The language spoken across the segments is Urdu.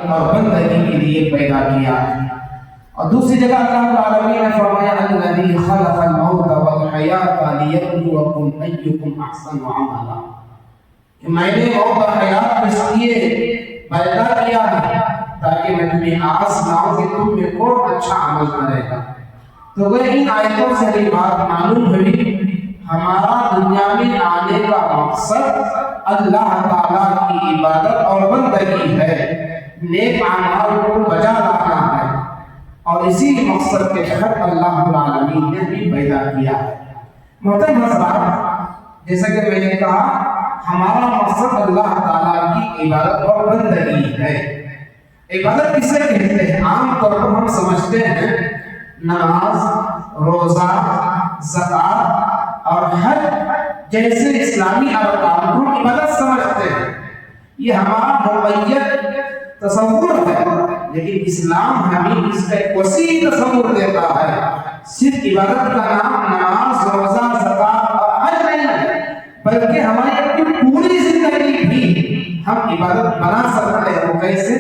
اور بندگی کے لیے پیدا کیا ہے۔ اور دوسری جگہ اللہ رب العالمین نے فرمایا الذی خلق الموت والحیات لیبلوکم ایکم احسن عملا، کہ میں نے موت اور حیات اس لیے پیدا کیا ہے تاکہ میں تمہیں آزماؤں کہ تم میں کون اچھا عمل کرے گا۔ تو وہ ان آیتوں سے ہمیں بات معلوم ہوئی ہمارا دنیا میں آنے کا مقصد اللہ تعالیٰ کی عبادت اور بندگی ہے، نیک اعمال کو بجا لانا ہے، اور اسی مقصد کے تحت اللہ رب العالمین نے بھی پیدا کیا ہے۔ محترم حضرات، جیسا کہ میں نے کہا ہمارا مقصد اللہ تعالیٰ کی عبادت اور بندگی ہے۔ عبادت کسے کہتے ہیں؟ عام طور پر ہم سمجھتے ہیں نماز، روزہ، زکوٰۃ اور حج جیسے اسلامی ارکان کو عبادت سمجھتے ہیں۔ یہ ہمارا مقید تصور ہے، لیکن اسلام ہمیں اس کا ایک وسیع تصور دیتا ہے۔ صرف عبادت کا نام نماز، روزہ، زکوٰۃ اور حج نہیں ہے، بلکہ ہماری اپنی پوری زندگی بھی ہم عبادت بنا سکتے ہیں۔ وہ کیسے؟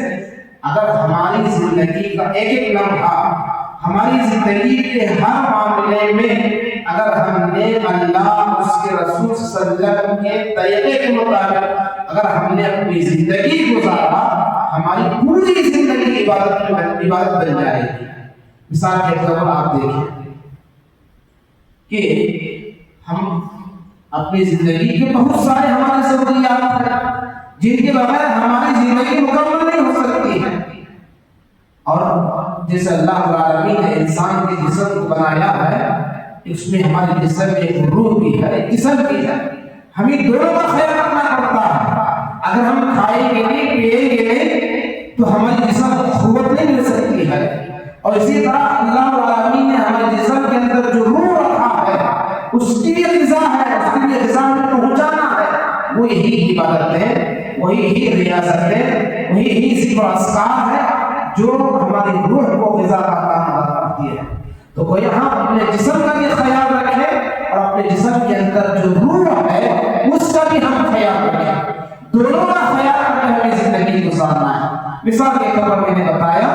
اگر ہماری زندگی کا ایک ایک لمحہ، ہماری زندگی کے ہر معاملے میں اگر ہم نے اللہ اس کے رسول صلی اللہ علیہ وسلم کے طریقے کے مطابق اگر ہم نے اپنی زندگی گزارا، ہماری پوری زندگی عبادت بن جائے گی۔ مثال کے طور پر آپ دیکھیں کہ ہم اپنی زندگی کے بہت سارے ہمارے ضروریات ہیں جن کے بغیر ہماری زندگی مکمل نہیں ہو سکتی ہے، اور جیسے اللہ رب العالمین نے انسان کے جسم کو بنایا ہے، اس میں ہمارے جسم میں ایک روح بھی ہے، ایک جسم بھی ہے، ہمیں دونوں کا خیال رکھنا پڑتا ہے۔ اگر ہم کھائیں گے نہیں، پیئیں گے نہیں تو ہمارے جسم کو قوت نہیں مل سکتی ہے، اور اسی طرح اللہ رب العالمین نے ہمارے جسم کے اندر جو روح رکھا ہے اس کی بھی غذا ہے، اس کی بھی غذا میں پہنچانا ہے، وہ یہی عبادت ہے، وہی ہی ریاضت ہے، وہی ہی ذکر و اذکار ہے جو ہماری روح کو غذا کا کام ادا کرتی ہے۔ تو کوئی ہم اپنے جسم کا بھی خیال رکھیں اور اپنے جسم کے اندر جو روح ہے اس کا بھی ہم خیال رکھیں، دونوں کا خیال رکھ کے ہمیں زندگی گزارنا ہے۔ مثال کے طور پر میں نے بتایا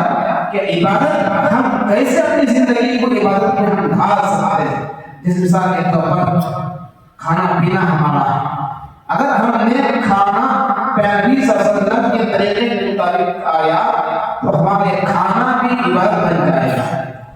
کہ عبادت ہم کیسے اپنی زندگی کو عبادت میں ہم ڈھال سکتے ہیں۔ جس مثال کے طور پر کھانا پینا ہمارا ہے، اگر ہم نے کھانا پیغمبر صلی اللہ علیہ وسلم کے طریقے کے مطابق آیا تو ہمارے کھانا بھی عبادت بن جائے گا۔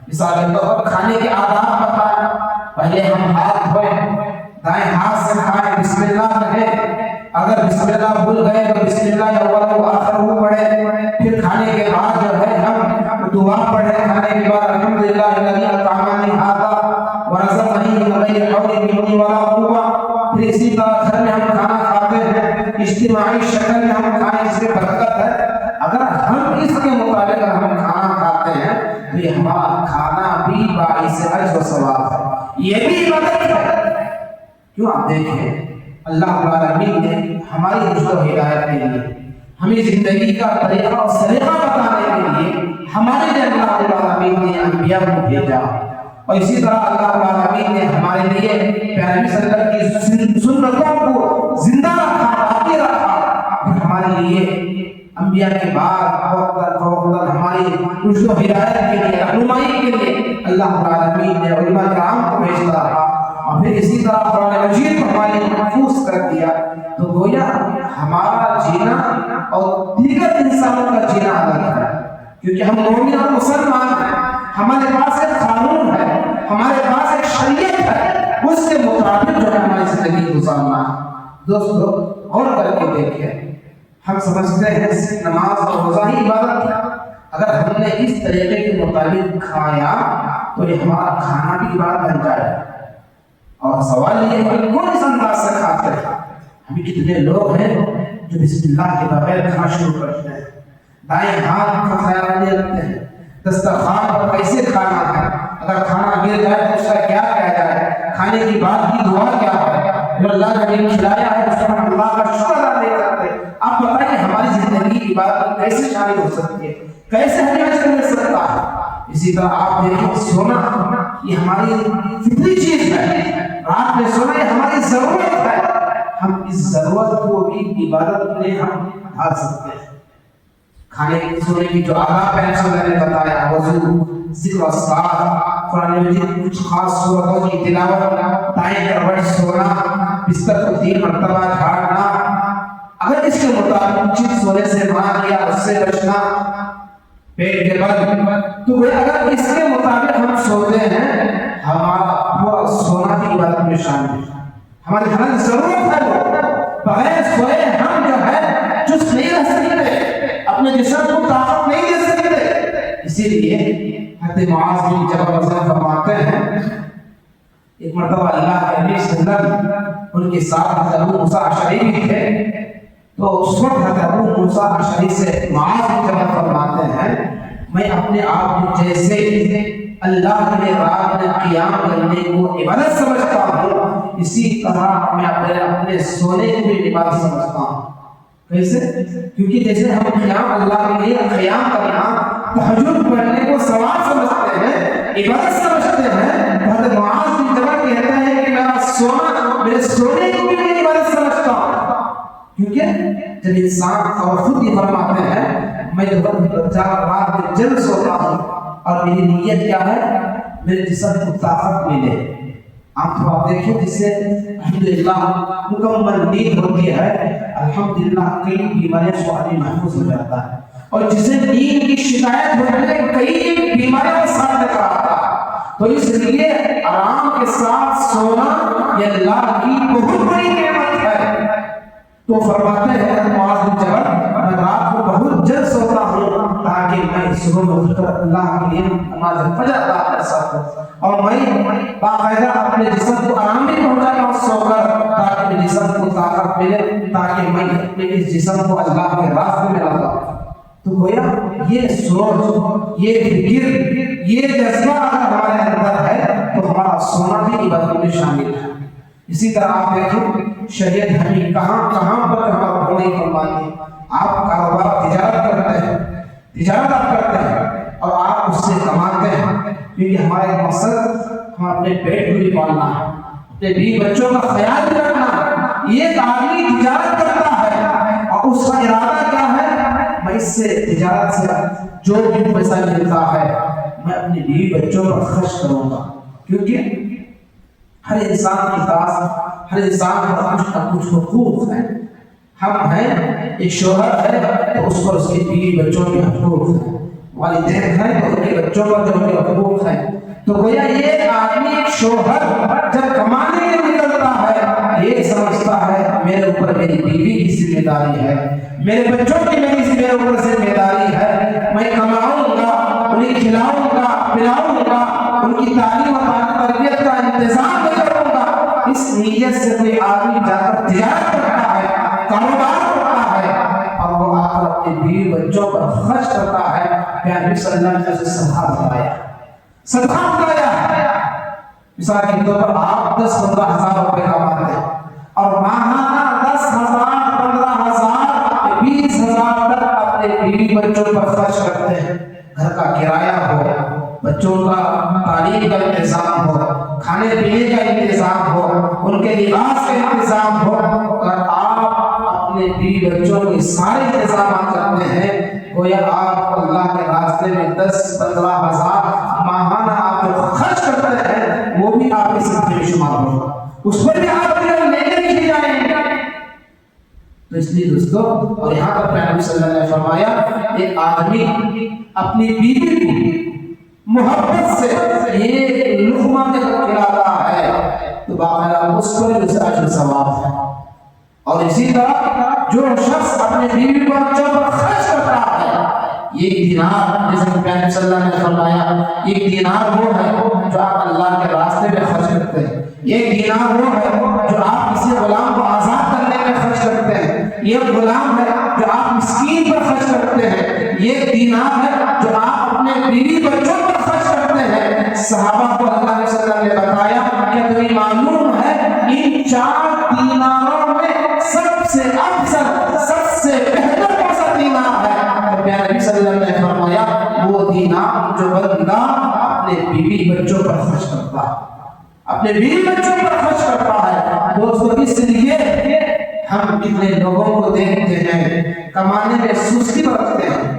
مثال کے طور پر کھانے کے آداب بتائیں، پہلے ہم ہاتھ دھوئیں، دائیں ہاتھ سے کھائیں، بسم اللہ کہیں، اگر بسم اللہ بھول گئے تو بسم اللہ اول و آخر ہو پڑھیں، پھر کھانے کے بعد جو ہے ہم دعا پڑھیں، کھانے کے بعد الحمدللہ الذی اطعمنی ھذا ورزقنی من غیر حول منی ولا قوة۔ پھر اسی طرح گھر میں ہم کھانا کھاتے ہیں، اجتماعی شکل میں ہم کھائیں، اس میں برکت ہے۔ اگر ہم اس کے مطابق ہم کھانا کھاتے ہیں تو یہ ہمارا کھانا بھی باعث اجر و ثواب ہے، یہ بھی عبادت ہے۔ کیوں؟ آپ دیکھیں اللہ رب العالمین نے ہماری رشد و ہدایت کے لیے، ہمیں زندگی کا طریقہ اور سلیقہ بتانے کے لیے ہمارے لیے اللہ رب العالمین نے انبیاء کو بھیجا، اور اسی طرح اللہ رب العالمین نے ہمارے لیے پیغمبر صلی اللہ علیہ وسلم کی سنتوں کو زندہ رکھا، باقی رکھا۔ پھر ہمارے لیے انبیاء کے بعد فوقدر ہماری رشد و ہدایت کے لیے، رہنمائی کے لیے اللہ رب العالمین نے علماء کرام کو بھیجتا رہا، اور پھر اسی طرح قرآن مجید کو ہمارے محفوظ کر دیا۔ تو گویا ہمارا جینا اور دیگر انسانوں کا جینا الگ ہے، کیونکہ ہم مومن اور مسلمان ہیں، ہمارے پاس ایک قانون ہے، ہمارے پاس ایک شریعت ہے، اس کے مطابق جو ہے ہماری زندگی گزارنا ہے۔ دوستو غور کر کے دیکھیں، ہم سمجھتے ہیں نماز اور روزہ ہی عبادت ہے، اگر ہم نے اس طریقے کے مطابق کھایا تو یہ ہمارا کھانا بھی عبادت بن جائے۔ اور سوال یہ ہے کہ کون اس انداز سے کھاتے ہیں؟ ابھی کتنے لوگ ہیں جو بسم اللہ کے بغیر کھانا شروع کرتے ہیں، دائیں ہاتھ کا خیال نہیں رکھتے ہیں، دسترخوان پر کیسے کھانا ہے، اگر کھانا گر جائے تو اس کا کیا کہا جائے، کھانے کی بعد کی دعا کیا ہے، جو اللہ نے ہمیں کھلایا ہے اس پر ہم اللہ کا شکر ادا نہیں کرتے۔ آپ بتائیں ہماری زندگی عبادت کیسے شامل ہو سکتی ہے، کیسے ہمیں اجر مل سکتا ہے؟ اسی طرح آپ دیکھیں سونا یہ ہماری فطری چیز ہے، رات میں سونا یہ ہماری ضرورت ہے، ہم اس ضرورت کو بھی عبادت میں ہم ڈھال سکتے ہیں۔ کھانے سونے کی جو آداب ہے صلی اللہ نے بتایا، وضو، ذکر اسکار، قرآن مجید کچھ خاص صورتوں کی تلاوت، دائیں کروٹ سونا، بستر کو 3 مرتبہ جھاڑنا، اگر اس کے مطابق چیز سونے سے منع کیا اس سے بچنا پیٹ کے بل، تو وہ اگر اس کے مطابق ہم سوتے ہیں ہمارا پورا سونا کی عبادت میں شامل ہے، ہماری ہر ضرورت ہے وہ، بغیر سوئے ہم جو ہے چست نہیں رہ سکتے، اپنے جسم کو طاقت نہیں دے سکتے۔ اسی لیے حضرت معاذ بن جبل رضی اللہ عنہ فرماتے ہیں ایک مرتبہ اللہ کے نبی صلی اللہ علیہ وسلم ان کے ساتھ حضرت ابو موسیٰ اشعری بھی تھے، تو اس وقت حضرت ابو موسیٰ اشعری سے معاذ بن جبل فرماتے ہیں میں اپنے آپ کو جیسے اللہ کے رات میں قیام کرنے کو عبادت سمجھتا ہوں، اسی طرح میں اپنے سونے کو بھی عبادت سمجھتا ہوں۔ کیسے؟ کیونکہ جیسے ہم قیام اللہ کے لیے قیام کرنا تہجد پڑھنے کو ثواب سمجھتے ہیں، عبادت سمجھتے ہیں، حضرت معاذ بن جبل کہتے ہیں کہ میرا سونا، میرے سونے کو بھی میں عبادت سمجھتا ہوں، کیونکہ جب انسان اور خود ہی فرماتے ہیں میں رات میں جلد سوتا ہوں اور میری نیت کیا ہے میرے جسم کو طاقت ملے۔ آپ تو آپ دیکھیں جس سے الحمدللہ مکمل نیند ہوتی ہے، الحمدللہ کئی بیماریوں سے آدمی محفوظ ہو جاتا ہے، اور جسے نیند کی شکایت ہوتی ہے کئی بیماریوں کا ساتھ لے کر آتا ہے، تو اس لیے آرام کے ساتھ سونا یہ اللہ کی بہت بڑی نعمت ہے۔ تو فرماتے ہیں معاذ بن جبل میں رات کو بہت جلد سوتا ہوں تاکہ میں صبح میں اٹھ کر اللہ کے لیے نماز فجر ادا کر سکوں، اور میں باقاعدہ اپنے جسم کو آرام بھی پہنچاتا ہوں سو کر تاکہ میرے جسم کو طاقت ملے، تاکہ میں اپنے اس جسم کو اللہ کے راستے میں لگاؤں۔ تو گویا یہ سوچ، یہ فکر، یہ جذبہ اگر ہمارے اندر ہے تو ہمارا سونا بھی عبادت میں شامل ہے۔ اسی طرح آپ دیکھیں شریعت ہمیں کہاں پر ہمارا ہونے کی فرماتی ہے۔ آپ کاروبار تجارت کرتے ہیں، تجارت آپ کرتے ہیں اور آپ اس سے کماتے ہیں، کیونکہ ہمارا ایک مقصد ہم اپنے پیٹ کو بھی پالنا ہے، اپنے بیوی بچوں کا خیال بھی رکھنا ہے۔ یہ ایک آدمی تجارت کرتا ہے اور اس کا ارادہ کیا ہے میں اس سے تجارت سے جو بھی پیسہ ملتا ہے میں اپنے بیوی بچوں پر خرچ کروں گا، کیونکہ ہر انسان کے پاس، ہر انسان کا کچھ نہ کچھ حقوق ہے۔ ہم ہیں، ایک شوہر ہے تو اس پر اس کے بیوی بچوں کے حقوق ہیں، والدین ہیں تو ان کے بچوں پر جو ان کے حقوق ہیں۔ تو گویا یہ آدمی ایک شوہر جب کمانے کے لیے نکلتا ہے یہ سمجھتا ہے میرے اوپر میری بیوی کی ذمہ داری ہے، میرے بچوں کی میرے اوپر ذمہ داری ہے، میں کماؤں گا، انہیں کھلاؤں گا، پلاؤں گا، ان کی تعلیم اور تربیت کا انتظام کروں گا۔ اس نیت سے کوئی آدمی جا کر تجارت کرتا ہے، کاروبار کرتا ہے اور وہ آ کر اپنے بیوی بچوں پر خرچ کرتا ہے، پیارے نبی صلی اللہ علیہ وسلم نے صدقہ بتایا، صدقہ بتایا۔ مثال کے طور پر آپ 10-15 ہزار روپے کماتے ہیں اور ماہانہ 10,000 15,000 20,000 تک اپنے بیوی بچوں پر خرچ کرتے ہیں، گھر کا کرایہ ہو، بچوں کا تعلیم کا انتظام ہو، کھانے پینے کا انتظام ہو، ان کے لباس کا انتظام ہو، اور آپ اپنے بیوی بچوں کے سارے انتظامات کرتے ہیں، گویا آپ اللہ کے راستے میں 10-15 ہزار ماہانہ آپ جو خرچ کرتے ہیں وہ بھی آپ کی صدقے میں شمار ہوگا، اس پر بھی آپ کے لینے لکھے جائیں گے۔ تو اس لیے دوستو، اور یہاں پر پیارے نبی صلی اللہ علیہ وسلم نے فرمایا ایک آدمی اپنی بیوی کو محبت سے ایک لقمہ کھلاتا ہے تو باقاعدہ اس پر اسے اجر ثواب ہے، اور اسی طرح جو شخص اپنے بیوی بچوں پر خرچ کرتا ہے، ایک دینار، جیسے کہ پیارے صلی اللہ نے فرمایا ایک دینار وہ ہے جو آپ اللہ کے راستے میں خرچ کرتے ہیں، ایک دینار وہ ہے جو آپ کسی غلام کو آزاد کرنے میں خرچ کرتے ہیں، ایک غلام ہے جو آپ مسکین پر خرچ کرتے ہیں، ایک دینار ہے جو آپ اپنے بیوی بچوں پر خرچ کرتے ہیں۔ صحابہ کو اللہ علیہ وسلم نے بتایا کہ تمہیں معلوم ہے ان 4 دیناروں میں سب سے افضل، سب سے بہتر کون سا دینار ہے؟ تو پیارے نبی صلی اللہ علیہ وسلم نے فرمایا وہ دینار جو بندہ اپنے بیوی بچوں پر خرچ کرتا ہے، اپنے بیوی بچوں پر خرچ کرتا ہے۔ دوستو اس لیے ہم کتنے لوگوں کو دیکھتے ہیں کمانے میں سستی برتتے ہیں،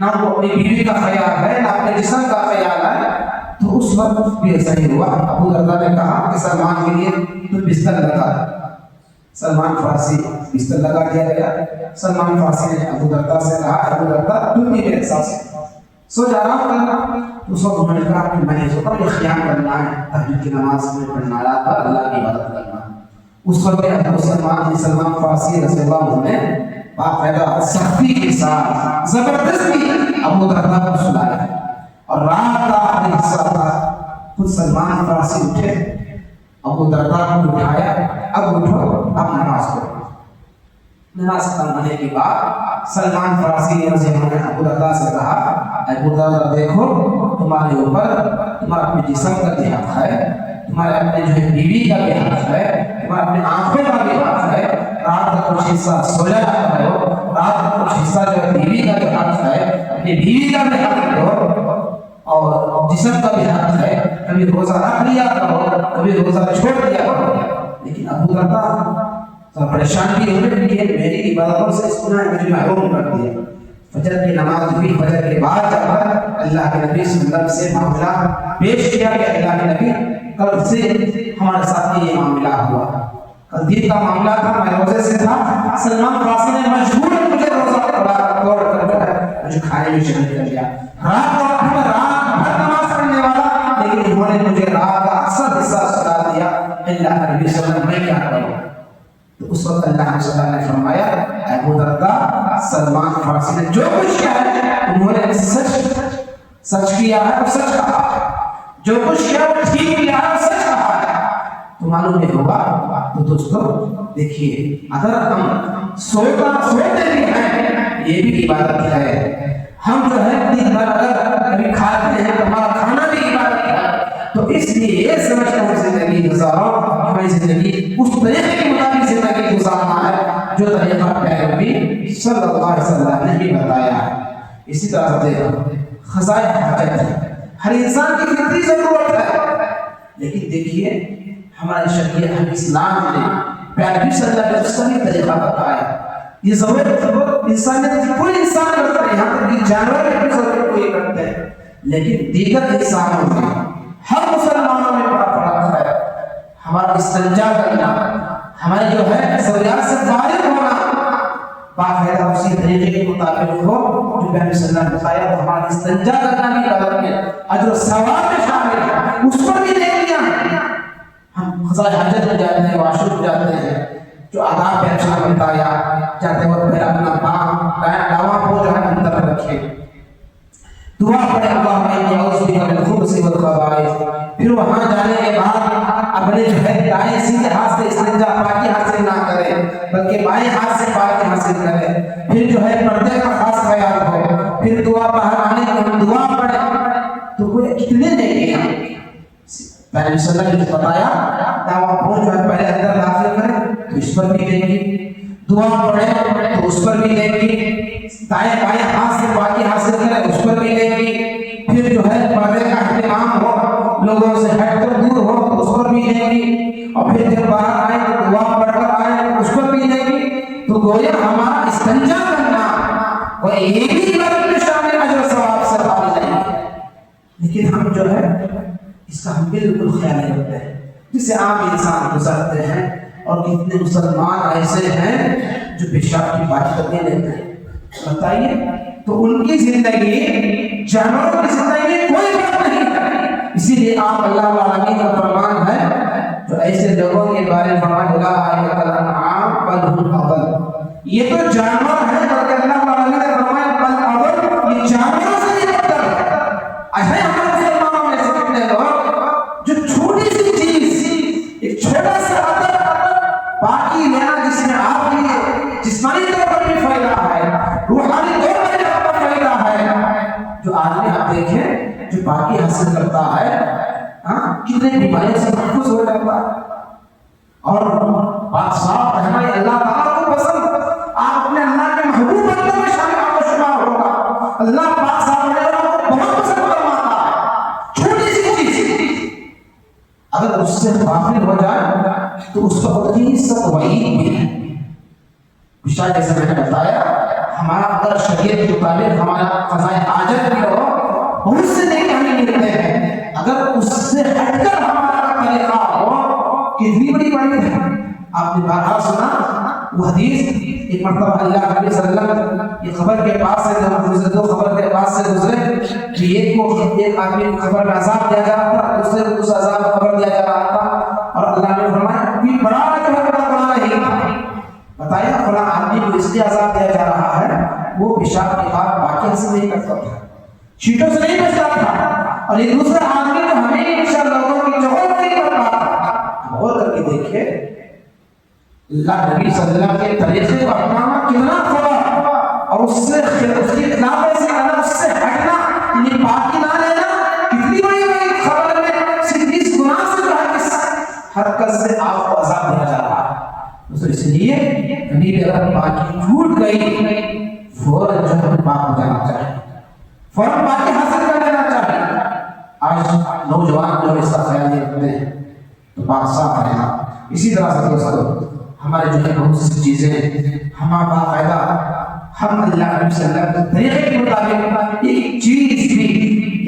نہ وہ اپنی بیوی کا خیال ہے، نہ اپنے جسم کا خیال ہے، تو اس وقت بھی ایسا ہی ہوا۔ ابو درداء نے کہا کہ سلمان کے لیے تم بستر لگا۔ سلمان فارسی بستر لگا دیا گیا۔ سلمان فارسی نے ابو درداء سے کہا ابو درداء تم بھی میرے ساتھ سو جا رہا کرنا۔ اس وقت انہوں نے کہا کہ میں نے سوچا مجھے قیام کرنا ہے، تہجد کی نماز میں پڑھنا رہا تھا، اللہ کی عبادت کرنا۔ اس وقت سلمان فارسی رضی اللہ عنہ نے باقاعدہ سختی کے ساتھ زبردستی ابو درداء کو سلایا، اور رات کا آخری حصہ تھا۔ خود سلمان فارسی اٹھے، ابو درداء کو اٹھایا، اب اٹھو اب نماز پڑھو۔ نماز ختم ہونے کے بعد سلمان فارسی رضی اللہ عنہ نے ابو درداء سے کہا ابو درداء دیکھو تمہارے اوپر تمہارا اپنے جسم کا بھی حق ہے، تمہارے اپنے جو ہے بیوی کا بھی حق ہے، تمہارے اپنے آنکھوں کا بھی حق ہے، رات کا کچھ حصہ سویا کرتے ہو، رات کا کچھ حصہ جو ہے بیوی کا بھی حق ہے، اپنی بیوی کا بھی حق دو، اور جسم کا بھی حق ہے، کبھی روزہ رکھ لیا کرو، کبھی روزہ چھوڑ دیا کرو۔ لیکن ابو درداء پریشان بھی ہونے لگے، میری عبادتوں سے اس گناہ نے مجھے محروم کر دیا۔ فجر کی نماز ہوئی، فجر کے بعد جب اللہ کے نبی صلی اللہ علیہ وسلم سے معاملہ پیش کیا کہ اللہ کے نبی کل سے ہمارے ساتھ یہ معاملہ ہوا، کل دن کا معاملہ تھا، میں روزے سے تھا، سلمان فارسی نے مجبوراً مجھے روزہ توڑ کر جو ہے مجھے کھانے میں شامل کر لیا۔ رات بھر نماز پڑھنے والا، لیکن انہوں نے مجھے رات کا اکثر حصہ سلا دیا۔ اللہ کے نبی صلی اللہ علیہ وسلم میں کیا کروں؟ تو اس وقت اللہ صلی اللہ نے فرمایا ابو درداء سلمان فارسی نے جو کچھ کیا ہے انہوں نے سچ کیا ہے اور سچ کہا ہے، جو کچھ کیا وہ ٹھیک کیا ہے اور سچ کہا ہے۔ تو معلوم نہیں ہوگا۔ تو دوستو دیکھیے اگر ہم سوتے بھی ہیں یہ بھی عبادت ہے۔ ہم جو ہے دن بھر اگر کبھی کھاتے ہیں تو ہمارا کھانا بھی عبادت ہے۔ تو اس لیے یہ سمجھتا ہوں زندگی گزارو، ہماری زندگی اس طریقے کے مطابق زندگی گزارنا ہے جو طریقہ پیغمبر نبی صلی اللہ علیہ وسلم نے بھی بتایا ہے۔ اسی طرح سے دیکھو خزائن حاجت ہے، ہر انسان کی فطری ضرورت ہے، لیکن دیکھیے ہمارے شریعت اسلام نے پیغمبر صلی اللہ علیہ وسلم کا طریقہ بتایا۔ یہ ضرورت انسانیت کی کوئی انسان کرتا ہے، یہاں تک کہ جانور کی ضرورت کوئی کرتے ہیں، لیکن دیگر انسانوں میں ہر مسلمانوں میں بڑا فرق ہے۔ ہمارا استنجا کرنا، ہماری جو ہے ضروریات سے فارغ ہونا باقاعدہ اسی طریقے کے مطابق ہو جو پیغمبر صلی اللہ علیہ وسلم نے بتایا۔ تو ہمارا استنجا کرنا بھی عبادت میں اجر و ثواب میں شامل ہے، اس پر بھی نہیں لیا۔ ہم خزائن حاجت میں جاتے ہیں، واش روم جاتے ہیں، جو آداب پیغمبر صلی اللہ علیہ وسلم نے بتایا، جاتے وقت پہلے اپنا دعویٰ کو جو ہے اندر رکھے، دعا پڑھے اللہم انی اعوذ بک من الخبث والخبائث۔ پھر وہاں جانے کے بعد اپنے جو ہے دائیں سیدھے ہاتھ سے استنجا پاکی حاصل نہ کرے بلکہ بائیں ہاتھ سے پاکی حاصل کرے۔ پھر جو ہے پردے کا خاص خیال ہو، پھر دعا باہر آنے کے بعد دعا پڑھے۔ تو کوئی کتنے نہیں کیا پہلے صلی اللہ علیہ وسلم نے بتایا دعویٰ کو جو ہے پہلے اندر داخل کرے تو اس پر بھی دیں گی، دعا پڑھے تو اس پر بھی دیں گی، دائیں بائیں ہاتھ سے پاکی حاصل کرے اس پر بھی دیں گی، پھر جو ہے پردے کا اہتمام ہو، لوگوں سے ہٹ کر دور ہو تو اس پر بھی دیں گی، اور پھر جب باہر آئے تو دعا پڑھ کر آئے تو اس پر بھی دیں گی۔ تو گویا ہمارا استنجا کرنا وہ ایک ہی عبادت میں شامل اجر و ثواب سے خالی نہیں ہے، لیکن ہم جو ہے اس کا ہم بالکل خیال نہیں رکھتے ہیں، جسے عام انسان گزرتے ہیں۔ اور کتنے مسلمان ایسے ہیں جو پیشاب کی بات کرنے لیتے ہیں، بتائیے تو ان کی زندگی جانوروں کی زندگی میں کوئی فرق نہیں ہے۔ اسی لیے آپ اللہ العالمین کا فرمان ہے جو ایسے لوگوں کے بارے میں فرمایا اولئک الانعام بل هم اضل، یہ تو جانور ہیں بلکہ اللہ العالمین نے فرمایا بل اضل، یہ جانوروں سے بھی بدتر ہے۔ ایسے ہمارے مسلمانوں میں سے کتنے لوگ جو چھوٹی سی چیز، ایک چھوٹا سا عدد باقی لینا جس میں آپ لیے جسمانی طور پر بھی فائدہ ہے، روحانی طور پر بھی آپ کا فائدہ ہے۔ جو آدمی آپ دیکھیں جو باقی حاصل کرتا ہے کتنے بیماریوں سے محفوظ ہو جاتا ہے، اور بات صاف ہے ہمارے اللہ تعالیٰ کو پسند، آپ اپنے اللہ کے محبوب بندوں میں شامل آپ کو شمار ہوگا۔ اللہ پاک صاحب کو بہت پسند فرماتا ہے چھوٹی سی چیز اگر اس سے غافل ہو جائے تو اس پر بڑی سخت وعید بھی ہے۔ جیسے میں نے بتایا ہمارا اگر شریعت کے مطابق ہمارا قضاء حاجت بھی ہو بہت سے نیک ہمیں ملتے ہیں، اگر اس سے ہٹ کر ہمارا طریقہ ہو کتنی بڑی بات ہے۔ آپ نے بارہا سنا وہ حدیث، ایک مرتبہ اللہ کے نبی صلی اللہ علیہ وسلم یہ خبر کے پاس سے دو خبر کے پاس سے گزرے کہ ایک آدمی کو خبر میں عذاب دیا جا رہا تھا، دوسرے کو اس عذاب کو خبر دیا جا رہا تھا، اور اللہ نے فرمایا کوئی بڑا جو ہے بڑا نہیں بتایا فلاں آدمی کو اس لیے عذاب دیا جا رہا ہے وہ پیشاب کے بعد باقی سے نہیں کرتا تھا، چیٹوں سے نہیں بچتا تھا، اور یہ دوسرا آدمی تو ہمیشہ لوگوں کی چوٹ نہیں کر رہا تھا۔ غور کر کے دیکھے اللہ نبی صلی اللہ علیہ وسلم کے طریقے کو اپنانا کتنا تھوڑا، اور اس سے اس کی خلاف سے اگر اس سے ہٹنا یعنی باقی نہ لینا کتنی بڑی خبر میں صرف اس گناہ سے جو ہے اس حرکت سے آپ کو عذاب دیا جا رہا ہے۔ تو اس لیے نبی اگر باقی چھوٹ گئی فوراً جو ہے پاک ہو جانا چاہیے، فوراً باقی حاصل کر لینا چاہیے۔ آج نوجوان جو اس کا خیال نہیں رکھتے ہیں تو پاک صاف رہنا۔ اسی طرح سے دوستو ہمارے جو ہے بہت سی چیزیں ہم باقاعدہ ہم اللہ کے صلی اللہ علیہ وسلم کے طریقے کے مطابق ایک چیز بھی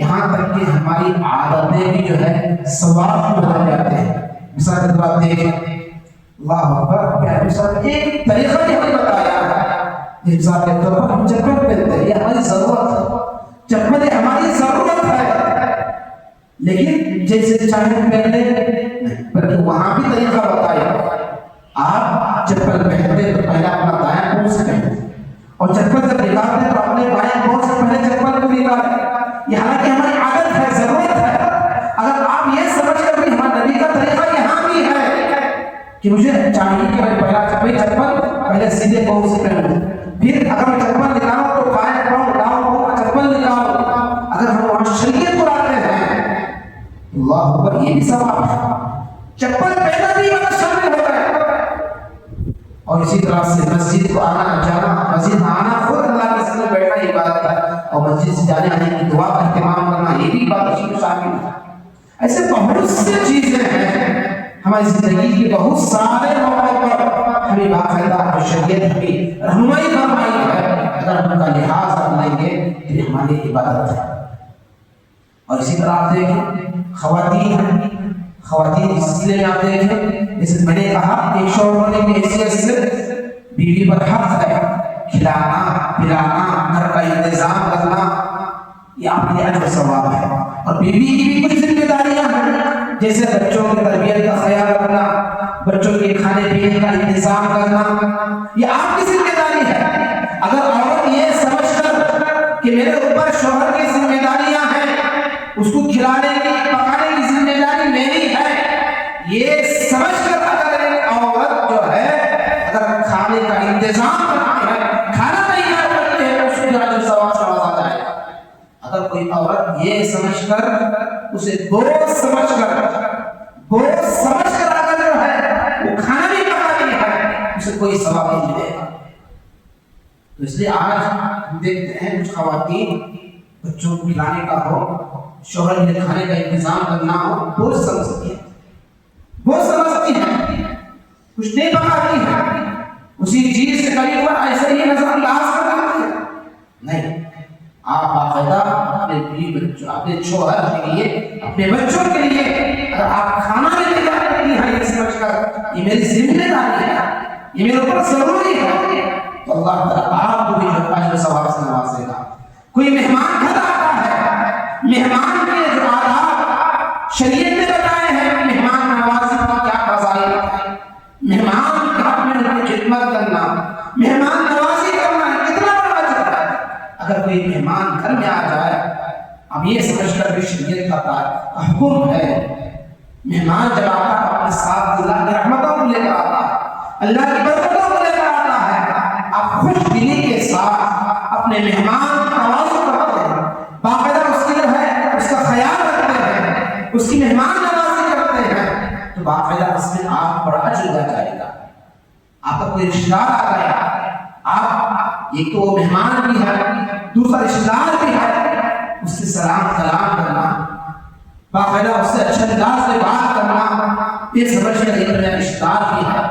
یہاں تک کہ ہماری عادتیں بھی جو ہے ثواب میں بدل جاتے ہیں۔ مثال کے طور دیکھیں اللہ اکبر پیارے صاحب ایک طریقہ بھی ہمیں بتایا ہے، مثال کے طور پر ہم چپل پہنتے ہیں، یہ ہماری ضرورت ہے، چپل ہماری ضرورت ہے، لیکن جیسے چاہے پہن لیں نہیں، بلکہ وہاں بھی طریقہ بتایا۔ آپ چپل پہنتے تو پہلے اپنا دائیں پاؤں سے پہنتے، اور چپل جب نکالتے تو اپنے بائیں پاؤں سے پہلے چپل کو نکالیں۔ یہ حالانکہ ہماری عادت ہے، ضرورت ہے۔ اگر آپ یہ سمجھ کر بھی ہمارے نبی کا طریقہ یہاں بھی ہے کہ مجھے چاہیے کہ میں پہلا چپل پہلے سیدھے پاؤں سے پہنوں، پھر اگر میں چپل نکالوں تو بائیں پاؤں داؤں پاؤں کا چپل نکالوں، اگر ہم وہاں شریعت کو لاتے ہیں اللہ اکبر یہ بھی ثواب ہے، چپل پہنا بھی وہاں شامل ہوتا ہے۔ اور اسی طرح سے مسجد کو آنا جانا، مسجد میں آنا خود اللہ کے سامنے بیٹھنا عبادت ہے، اور مسجد سے جانے آنے کی دعا کا اہتمام کرنا یہ بھی عبادت میں شامل ہے۔ ایسے بہت سی چیزیں ہیں ہماری زندگی کے بہت سارے موقعوں پر ہمیں باقاعدہ شریعت کی رہنمائی فرمائی ہے، اگر ہم ان کا لحاظ کر لیں گے تو یہ ہماری عبادت ہے۔ اور اسی طرح آپ دیکھیں خواتین ہیں، خواتین اس سلسلے میں آپ دیکھیں جیسے میں نے کہا ایک شوہر ہونے کی حیثیت سے بیوی پر حق ہے کھلانا پلانا، گھر کا انتظام کرنا، یہ آپ کے اجر و ثواب ہے۔ اور بیوی کی بھی کچھ ذمہ داریاں ہیں جیسے بچوں کی تربیت کا خیال رکھنا، بچوں کے کھانے پینے کا انتظام کرنا، یہ آپ کی ذمہ داری ہے۔ اگر عورت یہ سمجھ کر کہ میرے اوپر شوہر کی ذمہ داریاں ہیں، اس کو کھلانے کی پکانے کی ذمہ داری میری ہے، یہ سمجھ کر اگر ایک عورت جو ہے اگر کھانے کا انتظام کرتی ہے، کھانا تیار کرتی ہے، اس کو اجر ثواب سے نوازا جائے گا۔ اگر کوئی عورت یہ سمجھ کر اسے بوجھ سمجھ کر اگر جو ہے وہ کھانا بھی پکاتی ہے، اسے کوئی ثواب نہیں ملے گا۔ تو اس لیے آج ہم دیکھتے ہیں کچھ خواتین بچوں کو کھلانے کا ہو، شوہر کے کھانے کا انتظام کرنا ہو، بوجھ سمجھتی ہے، کچھ نہیں پکاتی ہے، اسی چیز سے کبھی پر ایسے ہی نظر انداز کر دیتی ہے۔ نہیں، آپ باقاعدہ اپنے شوہر کے لیے، اپنے بچوں کے لیے اگر آپ کھانا بھی تیار کرتی ہیں یہ سمجھ کر یہ میری ذمہ داری ہے، یہ میرے اوپر ضروری ہے، تو اللہ تعالیٰ آپ کو بھی اجر و ثواب سے نوازے گا۔ کوئی مہمان گھر آتا ہے، مہمان کے جو آداب شریعت نے بتائے ہیں، مہمان نوازی کا کیا فضائل ہے، مہمان کے حق میں ان کی خدمت کرنا، مہمان نوازی کرنا کتنا بڑا اجر ہے۔ اگر کوئی مہمان گھر میں آ جائے، اب یہ سمجھ کر بھی شریعت کا حکم ہے، مہمان جب آتا ہے اپنے ساتھ اللہ کی رحمتوں کو لے کر آتا ہے، اللہ کی برکتوں کو لے کر آتا ہے، آپ خوش دلی کے ساتھ اپنے مہمان نوازی کرتے ہیں، باقاعدہ اس کی جو ہے اس کا خیال رکھتے ہیں، اس کی مہمان نوازی کرتے ہیں، تو باقاعدہ اس میں آپ بڑا اجر مل جائے گا۔ آپ کا کوئی رشتہ دار آ گیا، آپ ایک تو مہمان بھی ہے، دوسرا رشتہ دار بھی ہے، اس سے سلام کلام کرنا، باقاعدہ اس سے اچھے انداز سے بات کرنا، یہ سمجھ کر ایک میرا رشتہ دار بھی ہے،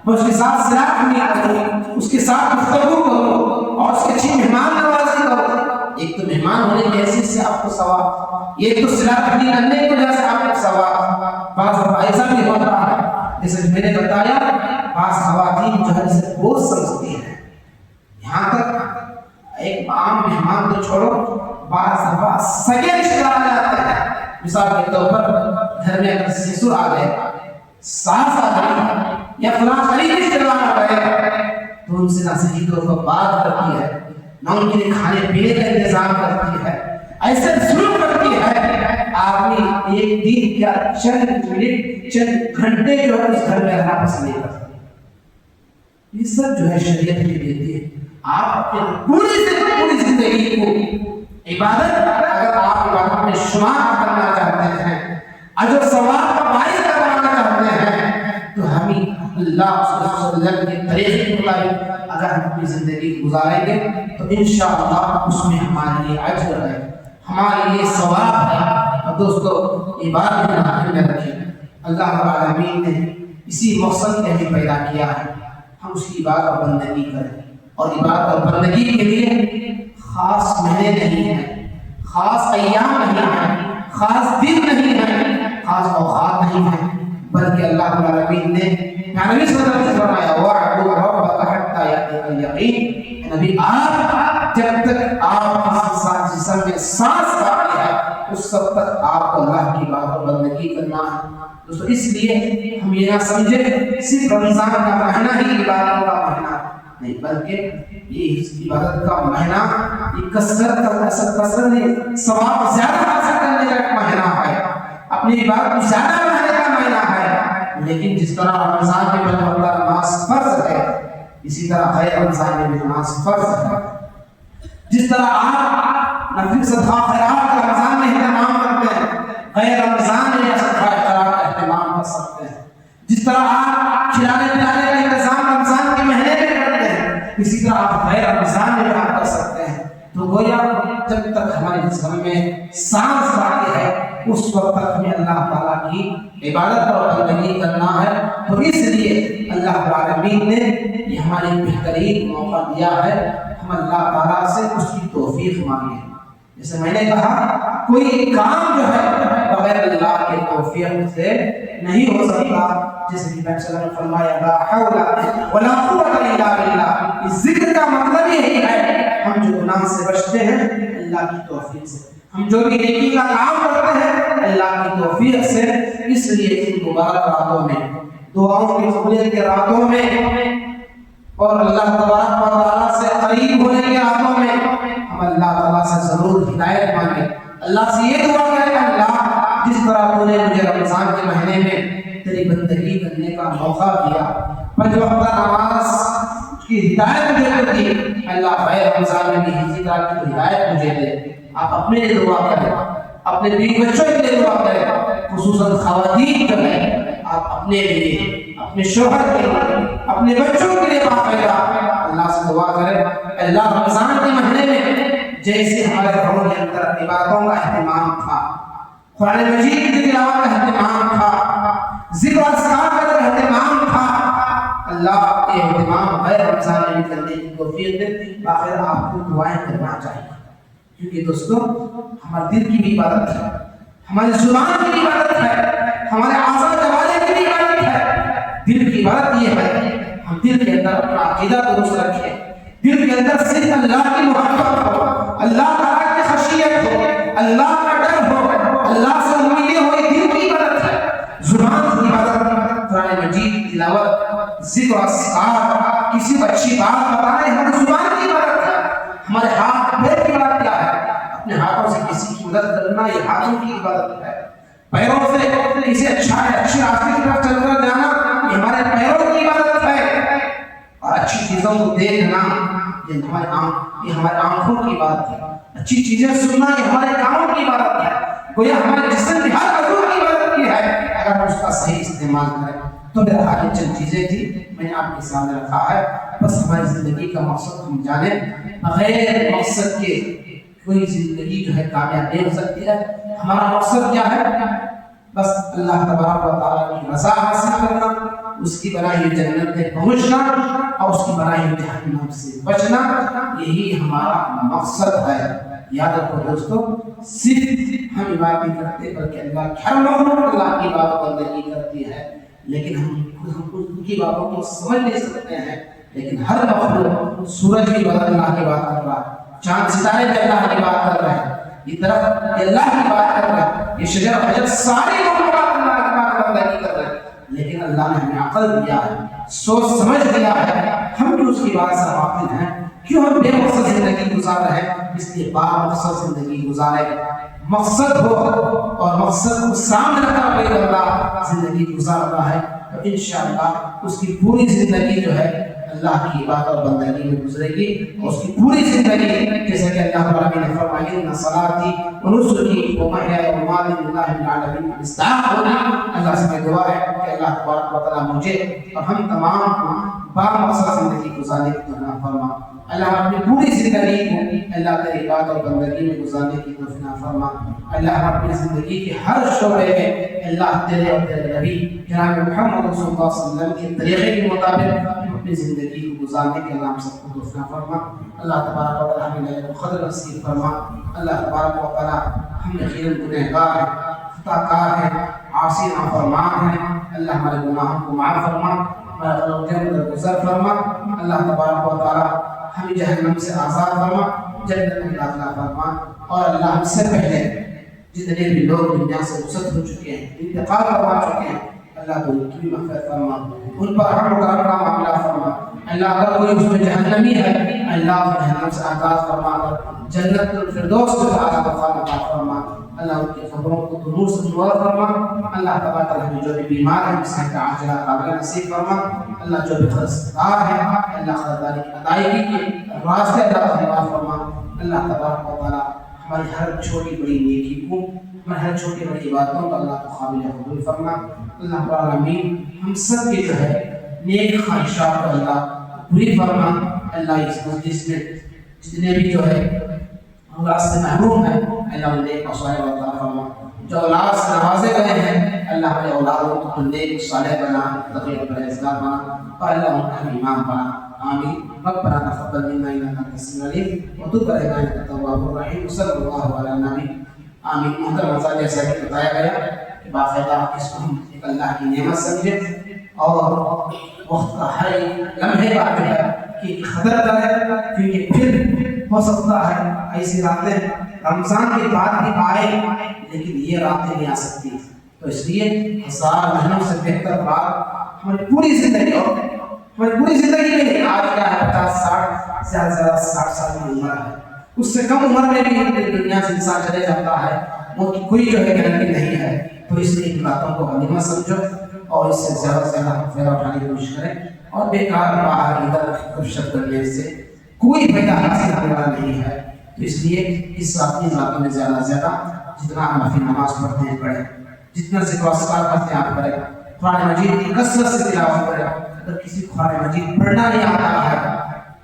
میں اس کے ساتھ صلاح نہیں کروں، اس کے ساتھ گفتگو کروں، اور اس کی اچھی مہمان نوازی کرو. ایک تو مہمان ہونے کی حیثیت سے آپ کو ثواب، ایک تو صلہ رحمی کرنے کی وجہ سے آپ کو ثواب. بعض دفعہ ایسا بھی ہوتا ہے جیسے میں نے بتایا، بعض خواتین جو ہے اسے بوجھ سمجھتی ہیں. یہاں تک ایک عام مہمان تو چھوڑو، بعض دفعہ سگے رشتے دار آ جاتے ہیں. مثال کے طور پر گھر میں اگر سسر آ گئے، ساس آ گئی، یا فلاں قریبی رشتے دار آ گئے، تو ان سے نہ صحیح طور پر بات کرتی ہے، نہ ان کے لیے کھانے پینے کا انتظام کرتی ہے، ایسے ظلم کرتی ہے. آدمی ایک دن کیا چند منٹ چند گھنٹے جو ہے اس گھر میں رہنا پسند نہیں کرتا. یہ سب جو ہے شریعت میں دیتی ہے. آپ اپنے پوری زندگی کو عبادت، اگر آپ عبادت میں شمار کرنا چاہتے ہیں، اجر ثواب کا باعث بنانا چاہتے ہیں، تو ہمیں اللہ صلی اللہ علیہ وسلم کے طریقے کے مطابق اگر ہم اپنی زندگی گزاریں گے تو انشاءاللہ اس میں ہمارے لیے اجر ہے، ہمارے لیے ثواب ہے. اور دوستو عبادت میں ذہن میں رکھیں، اللہ رب العالمین نے اسی مقصد کے لیے پیدا کیا ہے ہم اس کی عبادت اور بندگی کریں. اور عبادت اور بندگی کے لیے خاص مہینے نہیں ہیں، خاص ایام نہیں ہیں، خاص دن نہیں ہیں، خاص اوقات نہیں ہیں، بلکہ اللہ رب العالمین نے نبی صلی اللہ علیہ وسلم فرمایا وَاعْبُدْ رَبَّكَ حَتَّىٰ يَأْتِيَكَ الْيَقِينُ. نبی آپ جب تک آپ کسی جسم میں سانس باقی ہے اس وقت تک آپ کو اللہ کی عبادت اور بندگی کرنا ہے. دوستو اس لیے ہم یہ نہ سمجھیں صرف رمضان کا مہینہ ہی عبادت کا مہینہ نہیں، بلکہ یہ عبادت کا مہینہ یہ کثرت ثواب زیادہ حاصل کرنے کا ایک مہینہ ہے، اپنی عبادت کو زیادہ بڑھانے کا مہینہ ہے. لیکن جس طرح رمضان کے مہینے نماز فرض ہے، اسی طرح غیر رمضان میں بھی نماز فرض ہے. جس طرح آپ نفل صدقہ خیرات کا رمضان میں اہتمام کرتے ہیں، غیر رمضان میں صدقہ خیرات کا اہتمام کر سکتے ہیں. جس طرح آپ کھلانے پلانے کا انتظام رمضان کے مہینے میں کرتے ہیں، اسی طرح آپ غیر رمضان میں بھی آپ کر سکتے ہیں. تو گویا جب تک ہمارے جسم میں سانس باقی ہے اس وقت تک ہمیں اللہ تعالیٰ کی عبادت اور بندگی کرنا ہے. تو اس لیے اللہ رب العالمین نے یہ ہمارے بہترین موقع دیا ہے، ہم اللہ تعالیٰ سے اس کی توفیق مانگیں. جیسے میں نے کہا کوئی کام جو ہے بغیر اللہ کے توفیق سے نہیں ہو سکتا. جیسے کہ نبی صلی اللہ علیہ وسلم نے فرمایا لا حول ولا قوت الا باللہ. اس ذکر کا مطلب یہی ہے ہم جو گناہ سے بچتے ہیں اللہ کی توفیق سے، ہم جو بھی نیکی کا کام کرتے ہیں اللہ کی توفیق سے. اس لیے ان مبارک راتوں میں، دعاؤں کی قبولیت کے راتوں میں اور اللہ تبارک و تعالیٰ سے قریب ہونے کے راتوں میں ہم اللہ تعالیٰ سے ضرور ہدایت مانگیں. اللہ سے یہ دعا کریں اللہ جس طرح تو نے مجھے رمضان کے مہینے میں تیری بندگی کرنے کا موقع دیا، 5 وقتہ نماز کی ہدایت مجھے دی، اللہ غیر رمضان میں بھی اسی طرح کی ہدایت مجھے دے. آپ اپنے لیے دعا کریں، اپنے بیوی بچوں کے لیے دعا کریں، خصوصاً خواتین جو ہیں آپ اپنے لیے، اپنے شوہر کے لیے، اپنے بچوں کے لیے باقاعدہ اللہ سے دعا کریں. اللہ رمضان کے مہینے میں جیسے ہمارے گھروں کے اندر عبادتوں کا اہتمام تھا، قرآن مجید کی تلاوت کا اہتمام تھا، ذکر و اذکار کا اہتمام تھا، اللہ کے اہتمام غیر رمضان میں کرنے کی توفیق دے. آخر آپ کو دعائیں کرنا چاہیے، کیونکہ دوستو ہمارے دل کی بھی عبادت ہے، ہماری زبان کی بھی عبادت ہے، ہمارے اعضاء جوارح کی بھی عبادت ہے. دل کی عبادت یہ ہے ہم دل کے اندر اپنا عقیدہ درست رکھیں، دل کے اندر صرف اللہ کی محبت ہو، اللہ تعالیٰ کی خشیت ہو، اللہ کا ڈر ہو، اللہ سے امیدیں ہو. یہ دل کی عبادت ہے. زبان کی عبادت قرآن مجید کی تلاوت، ذکر و اذکار، کسی کو اچھی بات بتانا ہماری زبان کی عبادت ہے. ہمارے ہاتھ پیر کی عبادت کیا ہے؟ اپنے ہاتھوں سے کسی کی مدد کرنا یہ ہاتھوں کی عبادت ہے. پیروں سے کسی اچھی راستے کی طرف چل کر جانا یہ ہمارے پیروں کی عبادت ہے. اور اچھی چیزوں کو دیکھنا یہ ہمارے آنکھوں کی عبادت ہے. اچھی چیزیں سننا یہ ہمارے کانوں کی عبادت ہے. گویا ہمارے جسم کی ہر عضو کی عبادت کی ہے اگر ہم اس کا صحیح استعمال کریں. تو میرا آگے چند چیزیں تھی میں نے آپ کے سامنے رکھا ہے. بس ہماری زندگی کا مقصد ہم جانیں، بغیر مقصد کے کوئی زندگی جو ہے کامیاب نہیں ہو سکتی ہے. ہمارا مقصد کیا ہے؟ بس اللہ تبارک و تعالیٰ کی رضا حاصل کرنا، اس کی بنائی جنت میں پہنچنا اور اس کی بنائی جہنم سے بچنا، یہی ہمارا مقصد ہے۔ یاد رکھو دوستو، صرف ہم عبادت کرتے بلکہ اللہ کی ہر مخلوق اللہ کی بات بندگی کرتی ہے، لیکن ہم ان کی باتوں کو سمجھ نہیں سکتے ہیں۔ لیکن ہر مخلوق، سورج بھی اللہ کی بات کر رہا ہے، چاند ستارے بھی اللہ کی بات کر رہے ہیں، یہ درخت اللہ کی بات کر رہے ہیں، یہ شجر حجر سارے مخلوقات اللہ کی بات بندگی کر رہے ہیں، لیکن اللہ نے ہمیں عقل دیا ہے، سوچ سمجھ دیا ہے، ہم جو اس کی بات سے غافل ہیں، کیوں ہم بے مقصد زندگی گزار رہے ہیں؟ اس لیے با مقصد زندگی گزارے، مقصد ہو اور مقصد کو سامنے رکھا کوئی بندہ زندگی گزار رہا ہے تو انشاءاللہ اس کی پوری زندگی جو ہے اللہ کی عبادت اور بندگی میں گزرے گی، اور اس کی پوری زندگی جیسے کہ اللہ تعالیٰ نے فرمایا ان صلاتی ونسکی ومحیای ومماتی للہ رب العالمین مصداق ہونا۔ اللہ سے میں دعا ہے کہ اللہ تبارک و تعالیٰ مجھے اور ہم تمام کو با مقصد زندگی گزارنے کی توفیق فرما۔ اللہ اپنی پوری زندگی کو اللہ کی عبادت اور بندگی میں گزارنے کی توفیق فرما۔ اللہ اپنی زندگی کے ہر شعبے میں اللہ تیرے اور تیرے نبی جناب محمد رسول اللہ صلی اللہ علیہ وسلم کے طریقے کے مطابق اپنی زندگی کو گزارنے کے اللہ ہم سب کو توفیق فرما۔ اللہ تبارک و تعالیٰ ہمیں لیلۃ القدر نصیب فرما۔ اللہ تبارک و تعالیٰ ہم یقیناً گنہگار ہیں، خطا کار ہیں، عاصی نافرمان ہیں، اللہ ہمارے گناہوں کو معاف فرما، ہمارے غلطیوں کو درگزر فرما۔ اللہ تبارک و تعالیٰ ہمیں جہنم سے آزاد فرما، جنت میں داخلہ فرما، اور اللہ ہم سے پہلے جتنے بھی لوگ دنیا سے رخصت ہو چکے ہیں، انتقال کروا چکے ہیں، اللہ کو ان کی بھی مغفرت فرما، ان پر رحم و کرم کا معاملہ فرما۔ اللہ اگر کوئی اس میں جہنمی ہے، اللہ جہنم سے آزاد فرما کر جنت الفردوس کے اعلیٰ مقام عطا فرما۔ اللہ ان کی قبروں کو نور سے منور فرما۔ اللہ تبارک و تعالیٰ جو بھی بیمار ہیں صحت عاجلہ قابلہ نصیب فرما۔ اللہ جو بھی قرضدار ہے، اللہ قرضداری کی ادائیگی کے راستے اللہ ہموار فرما۔ اللہ تبارک و تعالیٰ ہماری ہر چھوٹی بڑی نیکی کو، ہماری ہر چھوٹی بڑی عبادتوں کو اللہ کو قابل قبول فرما۔ اللہ رب العالمین ہم سب کے جو ہے نیک خواہشات کو اللہ پوری فرما۔ اللہ اس مجلس میں جتنے بھی جو ہے اولاد سے محروم ہیں، اللہ انہیں نیک اور صالح عطا فرما۔ جو اولاد سے نوازے گئے ہیں، اللہ ہمارے اولادوں کو نیک صالح بنا، تقی اور پرہیزگار بنا، اور اللہ ان کا ایمان بنا۔ آمین۔ ربنا تقبل منا انك انت السميع العليم وتب علينا انك انت التواب الرحيم صلی اللہ علیہ نبی آمین۔ محترم حضرات، جیسا کہ بتایا گیا کہ باقاعدہ اس کو ہم ایک اللہ کی نعمت سمجھے، اور وقت کا ہر لمحے کا جو ہے کہ قدر کرے، کیونکہ پھر ہو سکتا ہے ایسی راتیں رمضان کے بعد بھی آئے، لیکن یہ راتیں نہیں آ سکتی، تو اس لیے ہزار مہینوں سے بہتر بات ہماری پوری زندگی، اور ہماری پوری زندگی میں آج کیا ہے 50-60 زیادہ سے زیادہ 60 سال کی عمر ہے، اس سے کم عمر میں بھی دنیا سے انسان چلے جاتا ہے، وہ کی کوئی جو ہے گارنٹی نہیں ہے۔ تو اس لیے ان باتوں کو غنیمت سمجھو اور اس سے زیادہ سے زیادہ فائدہ اٹھانے کی کوشش کریں، اور بیکار باہر ادھر گفتگو کرنے سے کوئی فائدہ حاصل ہونے والا نہیں ہے۔ تو اس لیے اس اپنی باتوں میں زیادہ سے زیادہ جتنا ہم اپنی نماز پڑھتے ہیں پڑھیں، جتنا ذکر و اذکار کرتے ہیں آپ کریں، قرآن مجید کی کثرت سے تلاوت کریں۔ اگر کسی کو قرآن مجید پڑھنا نہیں آتا ہے،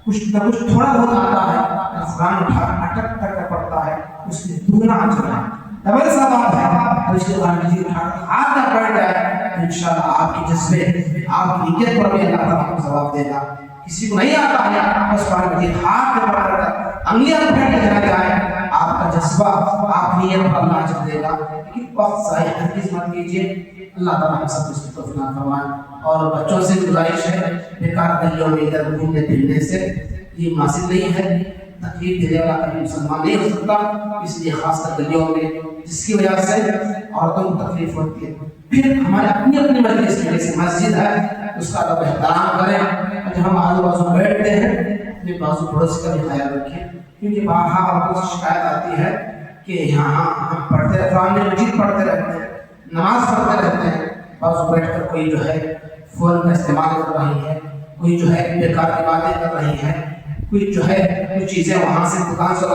کچھ نہ کچھ تھوڑا بہت آتا ہے، قرآن اٹھا اٹک کر پڑھتا ہے، اس میں دگنا اجر ہے، ڈبل ثواب ہے۔ تو اس لیے قرآن مجید اٹھا کر ہاتھ نہ پڑھ جائے تو انشاءاللہ آپ کی جذبے، آپ کی نیت پر بھی اللہ تعالیٰ کو ثواب دے گا۔ کسی کو نہیں آتا ہے، بس قرآن مجید ہاتھ میں پڑھ کر انگلیاں پھیل کے چلا جائے، آپ کا جذبہ، آپ نیت پر اللہ اجر دے گا۔ لیکن وقت ضائع ہرگز مت کیجیے۔ اللہ تعالیٰ ہم سب اس کو توفیق فرمائے، اور بچوں سے گزارش ہے بیکار گلیوں میں ادھر گھومنے پھرنے سے یہ مناسب نہیں ہے، تکلیف دینے والا کبھی مسلمان نہیں ہو سکتا، اس لیے خاص کر گلیوں میں جس کی وجہ سے عورتوں کو تکلیف ہوتی ہے۔ پھر ہمارے اپنی اپنی مجلس میں جیسے مسجد ہے اس کا ادب احترام کریں، اور جب ہم آزو بازو بیٹھتے ہیں اپنے بازو پڑوس کا بھی خیال رکھیں، کیونکہ باہر عورتوں سے شکایت آتی ہے کہ یہاں ہم پڑھتے رہتے، قرآن مجید پڑھتے رہتے ہیں، نماز پڑھتے رہتے ہیں، بازو بیٹھ کر کوئی جو ہے فون کا استعمال کر رہی ہے، کوئی جو ہے بیکار کی باتیں کر رہی ہے، کوئی جو ہے کچھ چیزیں وہاں سے دکان سے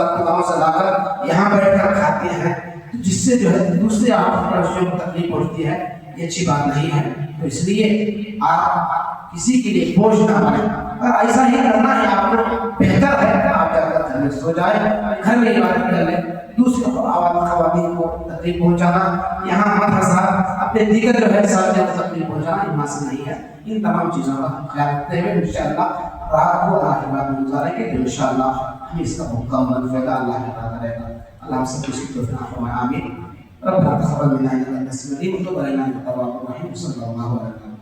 لا کر یہاں بیٹھ کر کھاتے ہیں، جس سے جو ہے دوسرے آپ پڑوسیوں کو تکلیف پہنچتی ہے، یہ اچھی بات نہیں ہے۔ تو اس لیے آپ کسی کے لیے بوجھ نہ بنیں، اگر ایسا ہی کرنا ہے آپ کو بہتر ہے آپ جا کر گھر میں سو جائیں، گھر میں عبادت کر لیں، دوسرے خواتین کو تکلیف پہنچانا، یہاں مدرسہ اپنے دیگر جو ہے ساتھ تکلیف پہنچانا یہاں سے نہیں ہے۔ ان تمام چیزوں کا خیال رکھتے ہوئے انشاءاللہ رات کو اللہ کے بعد میں گزاریں گے تو انشاءاللہ ہمیں اس کا مکمل فائدہ اللہ کے بعد رہے گا۔ اللہ ہم سب کسی کو فرمائے آمین۔ ربنا تقبل منا انك انت السميع العليم وتب علينا انك التواب الرحيم صلى الله عليه وسلم۔